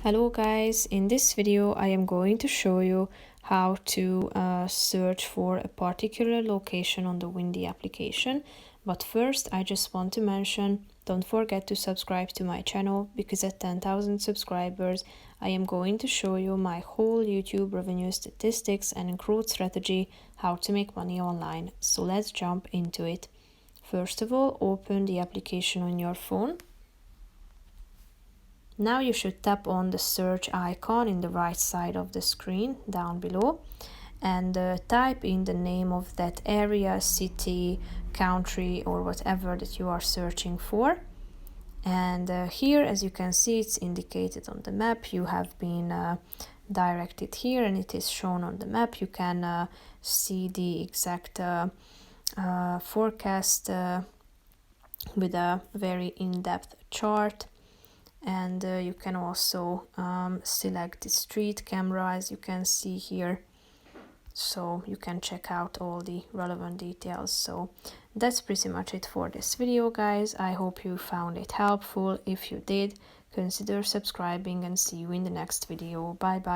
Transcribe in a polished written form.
Hello guys, in this video I am going to show you how to search for a particular location on the Windy application. But first I just want to mention, don't forget to subscribe to my channel, because at 10,000 subscribers I am going to show you my whole YouTube revenue statistics and growth strategy, how to make money online. So let's jump into it. First of all, open the application on your phone. Now you should tap on the search icon in the right side of the screen down below and type in the name of that area, city, country, or whatever that you are searching for. And here, as you can see, it's indicated on the map. You have been directed here and it is shown on the map. You can see the exact forecast with a very in-depth chart. And you can also select the street camera, as you can see here, so you can check out all the relevant details. So that's pretty much it for this video, guys. I hope you found it helpful. If you did, consider subscribing and see you in the next video. Bye bye.